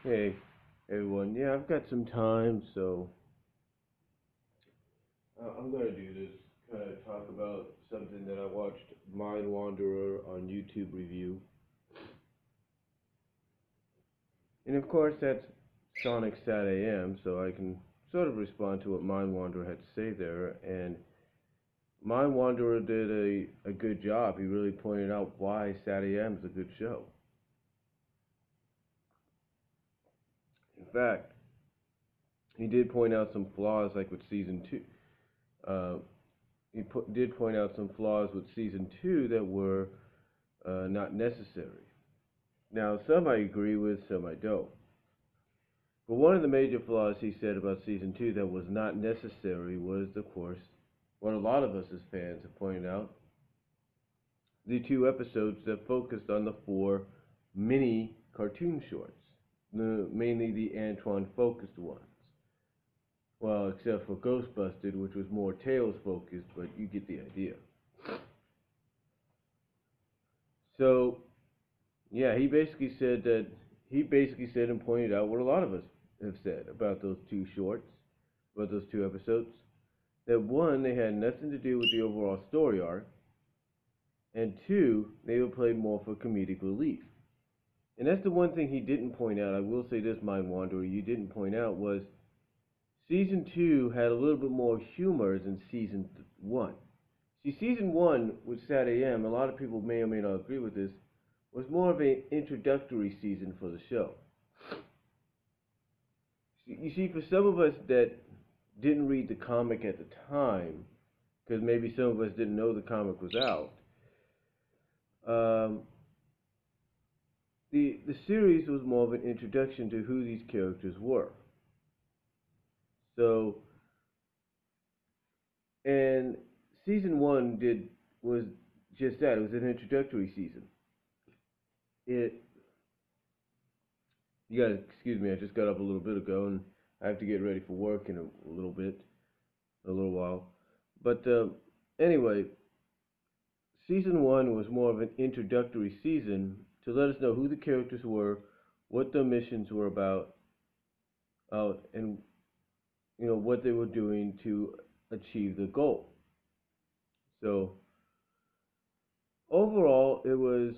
Hey, everyone. Yeah, I've got some time, so I'm gonna do this. Kind of talk about something that I watched Mind Wanderer on YouTube review, and of course that's Sonic SatAM, so I can sort of respond to what Mind Wanderer had to say there. And Mind Wanderer did a good job. He really pointed out why SatAM is a good show. In fact, he did point out some flaws, like with season two. Uh, did point out some flaws with season two that were not necessary. Now, some I agree with, some I don't. But one of the major flaws he said about season two that was not necessary was, of course, what a lot of us as fans have pointed out, the two episodes that focused on the four mini cartoon shorts, mainly the Antoine focused ones. Well, except for Ghostbusted, which was more Tails focused, but you get the idea. So, yeah, he basically said and pointed out what a lot of us have said about those two shorts, about those two episodes. That one, they had nothing to do with the overall story arc, and two, they were played more for comedic relief. And that's the one thing he didn't point out. I will say this, Mind Wanderer, you didn't point out was season two had a little bit more humor than season one. See, season one with SatAM, a lot of people may or may not agree with this, was more of an introductory season for the show. You see, for some of us that didn't read the comic at the time, because maybe some of us didn't know the comic was out, the series was more of an introduction to who these characters were. So, and season one was just that. It was an introductory season. You gotta excuse me. I just got up a little bit ago, and I have to get ready for work in a little bit, a little while. But anyway, season one was more of an introductory season to let us know who the characters were, what their missions were about, and what they were doing to achieve the goal. So overall, it was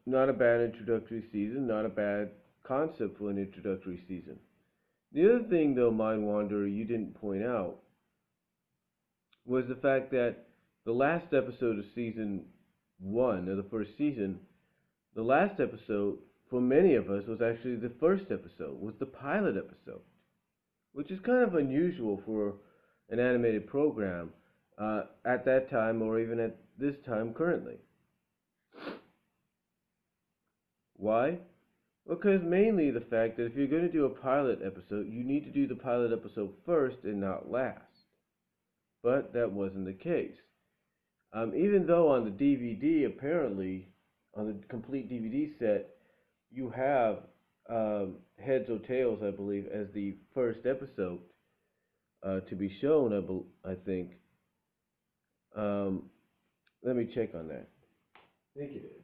not a bad introductory season, not a bad concept for an introductory season. The other thing, though, Mind Wanderer, you didn't point out was the fact that the last episode of season one, of the first season, the last episode, for many of us, was actually the first episode, was the pilot episode, which is kind of unusual for an animated program at that time or even at this time currently. Why? Because mainly the fact that if you're going to do a pilot episode, you need to do the pilot episode first and not last. But that wasn't the case. Even though on the DVD, apparently, on the complete DVD set, you have Heads or Tails, I believe, as the first episode to be shown, I think. Let me check on that. I think it is.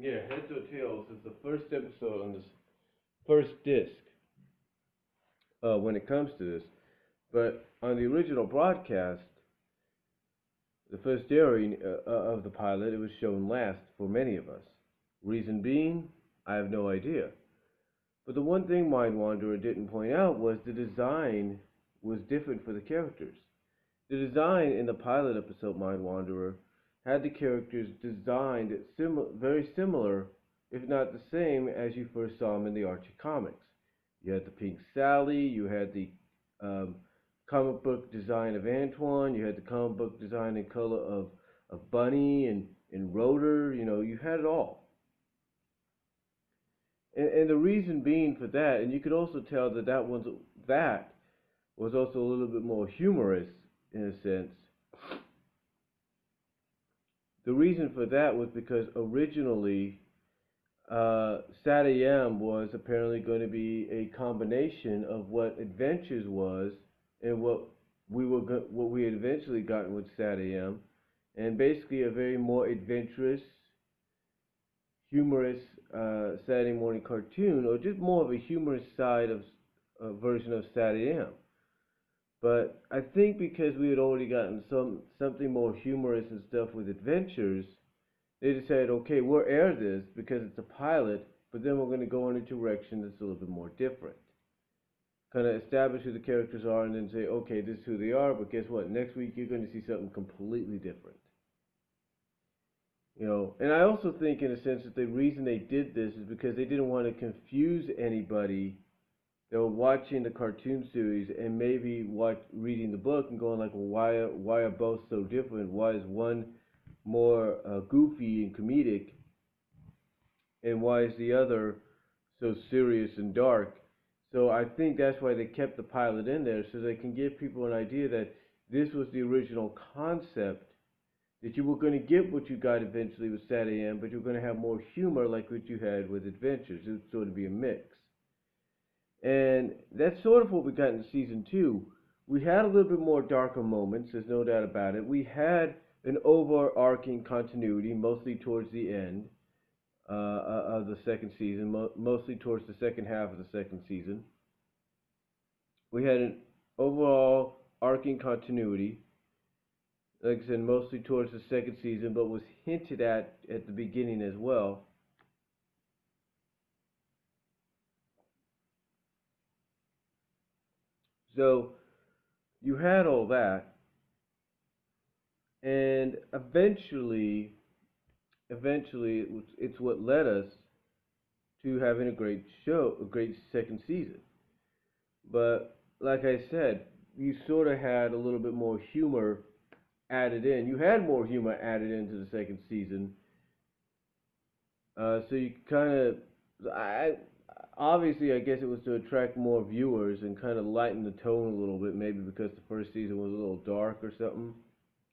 Yeah, Heads or Tails is the first episode on this first disc when it comes to this. But on the original broadcast, the first airing of the pilot, it was shown last for many of us. Reason being, I have no idea. But the one thing Mind Wanderer didn't point out was the design was different for the characters. The design in the pilot episode, Mind Wanderer, had the characters designed very similar, if not the same, as you first saw them in the Archie comics. You had the Pink Sally, you had the comic book design of Antoine, you had the comic book design and color of Bunny, and and Rotor. You know, you had it all. And the reason being for that, and you could also tell that that was also a little bit more humorous in a sense. The reason for that was because originally SatAM was apparently going to be a combination of what Adventures was and what we had eventually gotten with SatAM, and basically a very more adventurous, humorous Saturday morning cartoon, or just more of a humorous side of version of SatAM. But I think because we had already gotten something more humorous and stuff with Adventures, they decided, okay, we'll air this because it's a pilot, but then we're going to go in a direction that's a little bit more different. Kind of establish who the characters are and then say, okay, this is who they are, but guess what? Next week you're going to see something completely different. You know, and I also think in a sense that the reason they did this is because they didn't want to confuse anybody that were watching the cartoon series and maybe reading the book and going like, well, why are both so different? Why is one more goofy and comedic, and why is the other so serious and dark? So I think that's why they kept the pilot in there, so they can give people an idea that this was the original concept, that you were going to get what you got eventually with SatAM, but you're going to have more humor like what you had with Adventures. It would sort of be a mix. And that's sort of what we got in season 2. We had a little bit more darker moments, there's no doubt about it. We had an overarching continuity, mostly towards the end of the second season, mostly towards the second half of the second season. We had an overall arcing continuity, like I said, mostly towards the second season, but was hinted at the beginning as well. So you had all that, and eventually it's what led us to having a great show, a great second season. But like I said, you sort of had a little bit more humor added in. You had more humor added into the second season. So you kind of, obviously, I guess it was to attract more viewers and kind of lighten the tone a little bit, maybe because the first season was a little dark or something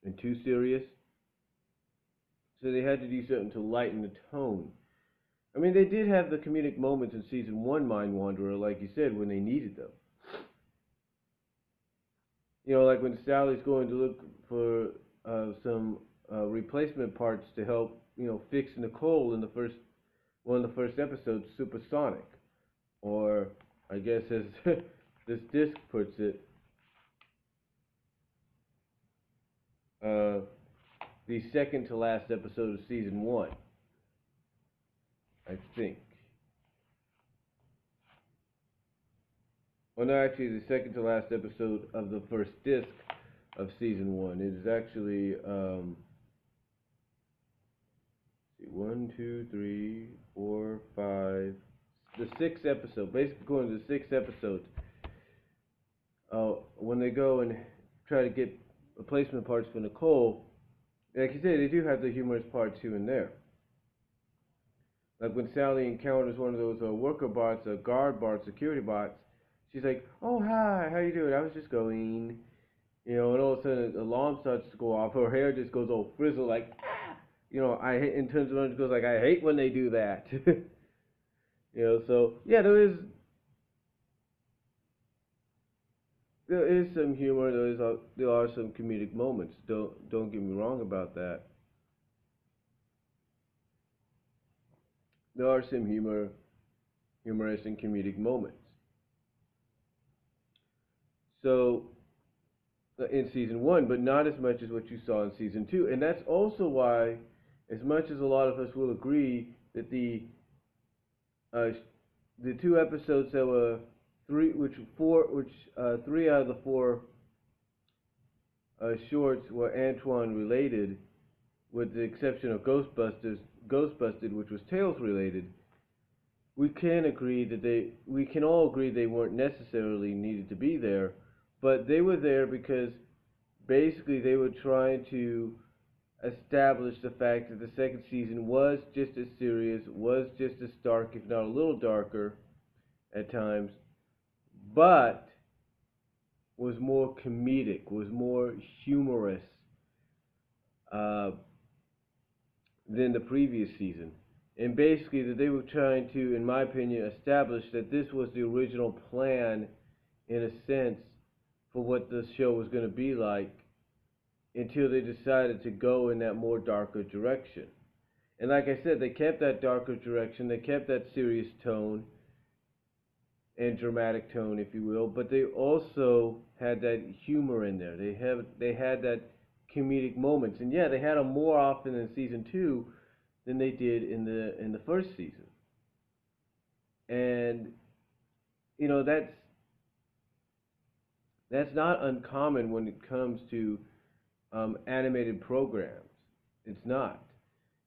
and too serious. So they had to do something to lighten the tone. I mean, they did have the comedic moments in season 1, Mind Wanderer, like you said, when they needed them. You know, like when Sally's going to look for some replacement parts to help, you know, fix Nicole in one of the first episodes, Supersonic. Or, I guess as this disc puts it, the second to last episode of season 1, I think. Well, no, actually, the second to last episode of the first disc of season 1. It is actually, 1, 2, 3, 4, 5, the sixth episode, basically going to the sixth episode. When they go and try to get replacement parts for Nicole, like you said, they do have the humorous parts here and there. Like when Sally encounters one of those worker bots, guard bots, security bots, she's like, "Oh, hi, how you doing? I was just going," you know, and all of a sudden an alarm starts to go off. Her hair just goes all frizzled, like, ah! You know, in terms of it goes like, I hate when they do that. You know, so yeah, there is some humor. There are some comedic moments. Don't get me wrong about that. There are some humorous and comedic moments. So in season 1, but not as much as what you saw in season 2, and that's also why, as much as a lot of us will agree that the 2 episodes that were 3 out of the 4 shorts were Antoine related, with the exception of Ghostbusted, which was Tales related. We can all agree they weren't necessarily needed to be there, but they were there because basically they were trying to established the fact that the second season was just as serious, was just as dark, if not a little darker at times, but was more comedic, was more humorous uh, than the previous season. And basically, that they were trying to, in my opinion, establish that this was the original plan, in a sense, for what the show was going to be like until they decided to go in that more darker direction. And like I said, they kept that darker direction, they kept that serious tone and dramatic tone, if you will, but they also had that humor in there. They had that comedic moments, and yeah, they had them more often in season 2 than they did in the first season. And you know, that's not uncommon when it comes to animated programs. It's not.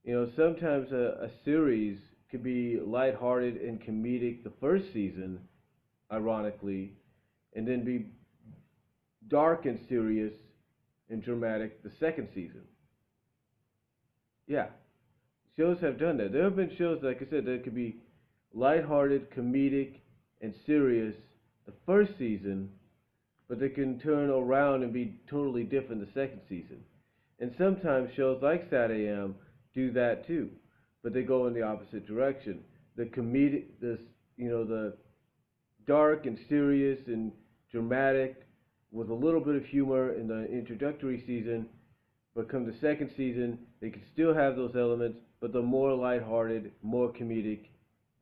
You know, sometimes a series could be lighthearted and comedic the first season, ironically, and then be dark and serious and dramatic the second season. Yeah, shows have done that. There have been shows, like I said, that could be lighthearted, comedic, and serious the first season, but they can turn around and be totally different the second season. And sometimes shows like SatAM do that too, but they go in the opposite direction. The comedic, the dark and serious and dramatic with a little bit of humor in the introductory season, but come the second season, they can still have those elements, but they're more lighthearted, more comedic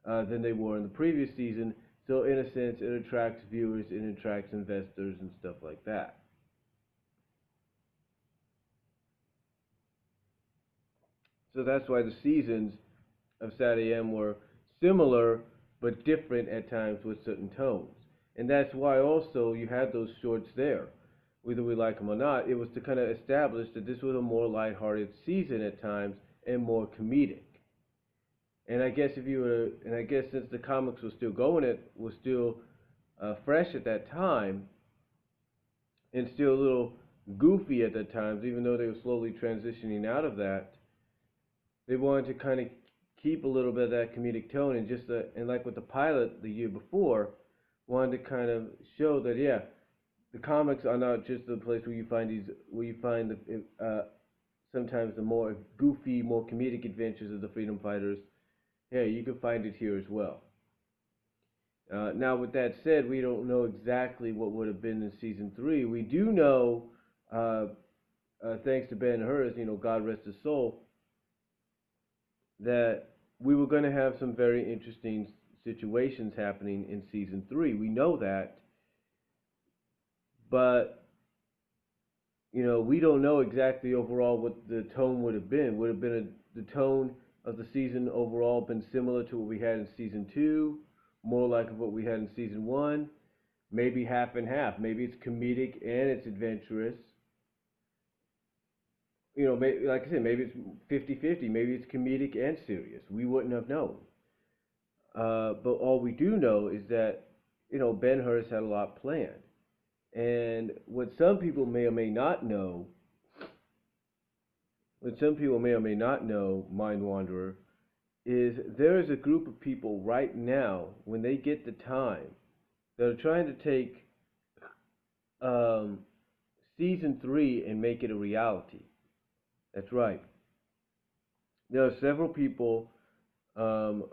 than they were in the previous season. So in a sense, it attracts viewers, it attracts investors and stuff like that. So that's why the seasons of SatAM were similar but different at times with certain tones. And that's why also you had those shorts there, whether we like them or not. It was to kind of establish that this was a more lighthearted season at times and more comedic. And I guess since the comics were still going, it was still fresh at that time, and still a little goofy at that time, even though they were slowly transitioning out of that. They wanted to kind of keep a little bit of that comedic tone, and like with the pilot the year before, wanted to kind of show that yeah, the comics are not just the place where you find sometimes the more goofy, more comedic adventures of the freedom fighters. Hey, you can find it here as well. Now, with that said, we don't know exactly what would have been in season 3. We do know, thanks to Ben-Hur, God rest his soul, that we were going to have some very interesting situations happening in season 3. We know that, but we don't know exactly overall what the tone would have been. Would have been the tone of the season overall been similar to what we had in season 2, more like what we had in season 1, maybe half and half. Maybe it's comedic and it's adventurous. Maybe, like I said, maybe it's 50-50. Maybe it's comedic and serious. We wouldn't have known. But all we do know is that, Ben-Hur had a lot planned. And what some people may or may not know, Mind Wanderer, is there is a group of people right now, when they get the time, that are trying to take season 3 and make it a reality. That's right. There are several people from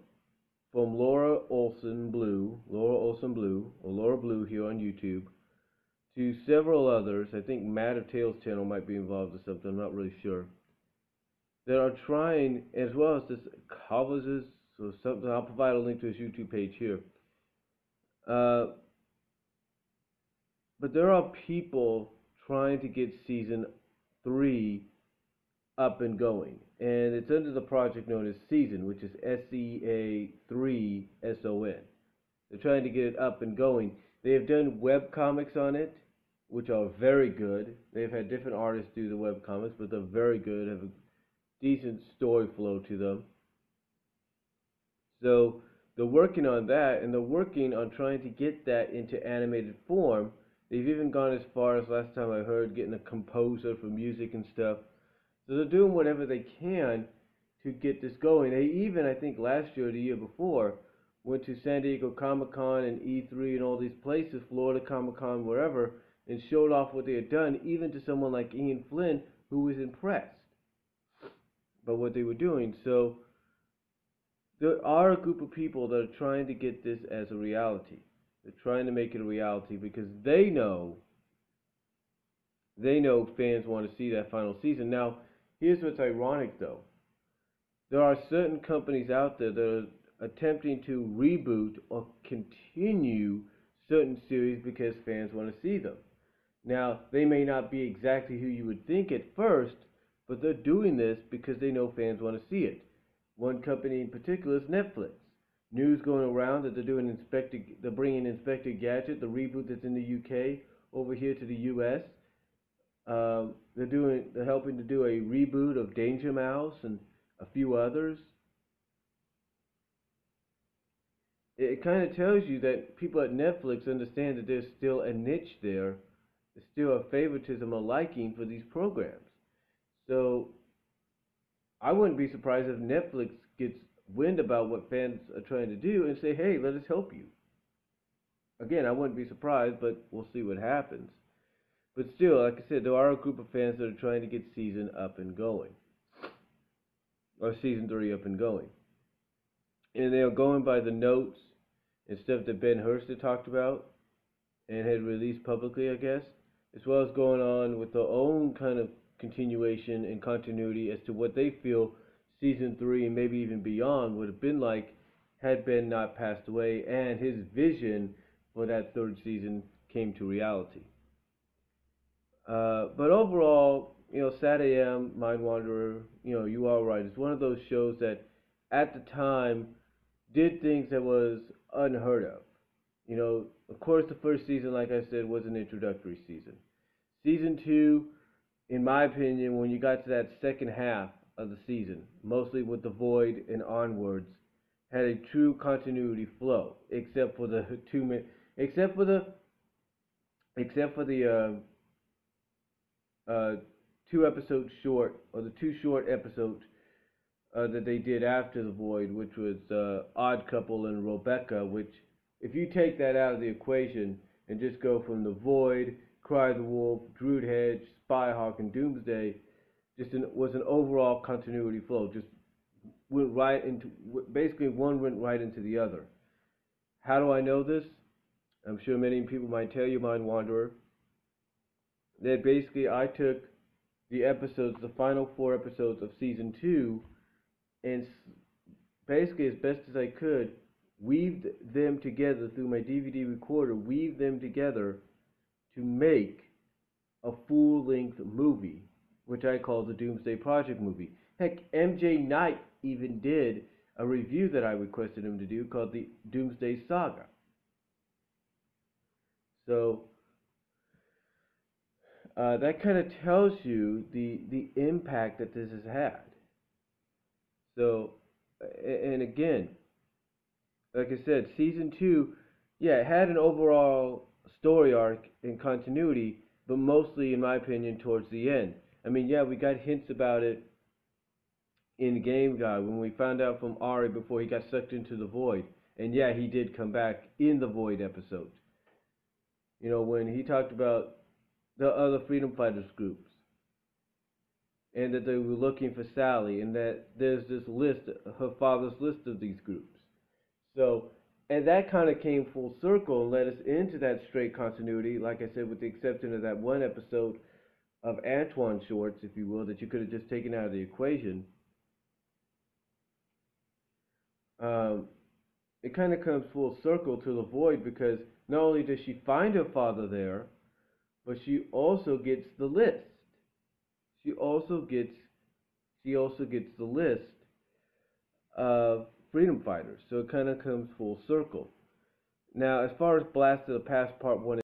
Laura Olson Blue, or Laura Blue here on YouTube, to several others. I think Matt of Tales channel might be involved or something, I'm not really sure, that are trying, as well as this Calvas, so something. I'll provide a link to his YouTube page here. But there are people trying to get season 3 up and going, and it's under the project known as Season, which is SEA3SON. They're trying to get it up and going. They have done web comics on it, which are very good. They've had different artists do the web comics, but they're very good, have a decent story flow to them. So they're working on that, and they're working on trying to get that into animated form. They've even gone as far as, last time I heard, getting a composer for music and stuff So they're doing whatever they can to get this going. They even, I think, last year or the year before, went to San Diego Comic-Con and E3 and all these places, Florida Comic-Con, wherever, and showed off what they had done, even to someone like Ian Flynn, who was impressed by what they were doing. So there are a group of people that are trying to get this as a reality. They're trying to make it a reality because they know fans want to see that final season. Now, here's what's ironic though. There are certain companies out there that are attempting to reboot or continue certain series because fans want to see them. Now, they may not be exactly who you would think at first, but they're doing this because they know fans want to see it. One company in particular is Netflix. News going around that they're bringing Inspector Gadget, the reboot that's in the UK, over here to the US. They're helping to do a reboot of Danger Mouse and a few others. It kind of tells you that people at Netflix understand that there's still a niche there. There's still a favoritism, a liking for these programs. So I wouldn't be surprised if Netflix gets wind about what fans are trying to do and say, hey, let us help you. Again, I wouldn't be surprised, but we'll see what happens. But still, like I said, there are a group of fans that are trying to get season up and going, or season 3 up and going. And they are going by the notes and stuff that Ben Hurst had talked about and had released publicly, I guess, as well as going on with their own kind of continuation and continuity as to what they feel season 3 and maybe even beyond would have been like had Ben not passed away and his vision for that 3rd season came to reality. But overall, SatAM, Mind Wanderer, you are right. It's one of those shows that at the time did things that was unheard of. Of course, the 1st season, like I said, was an introductory season. Season 2, in my opinion, when you got to that second half of the season, mostly with the Void and onwards, had a true continuity flow, except for the 2 minute, except for the 2 episodes short, or the 2 short episodes that they did after the Void, which was Odd Couple and Rebecca, which, if you take that out of the equation and just go from the Void, Cry the Wolf, Druid Hedge, Spyhawk, and Doomsday, was an overall continuity flow. Just went right into, basically one went right into the other. How do I know this? I'm sure many people might tell you, Mind Wanderer, that basically I took the final 4 episodes of season 2, and basically as best as I could, weaved them together through my DVD recorder, weaved them together to make a full-length movie, which I call the Doomsday Project movie. Heck, MJ Knight even did a review that I requested him to do called the Doomsday Saga. So that kind of tells you the impact that this has had. So, and again, like I said, season 2, yeah, it had an overall story arc and continuity, but mostly, in my opinion, towards the end. I mean, yeah, we got hints about it in Game Guide when we found out from Ari before he got sucked into the Void. And yeah, he did come back in the Void episode. When he talked about the other freedom fighters groups, and that they were looking for Sally, and that there's this list, her father's list of these groups. So, and that kind of came full circle and led us into that straight continuity, like I said, with the exception of that one episode of Antoine Shorts, if you will, that you could have just taken out of the equation. It kind of comes full circle to the Void, because not only does she find her father there, but she also gets the list. She also gets the list of freedom fighters. So it kind of comes full circle. Now, as far as Blast of the Past Part 1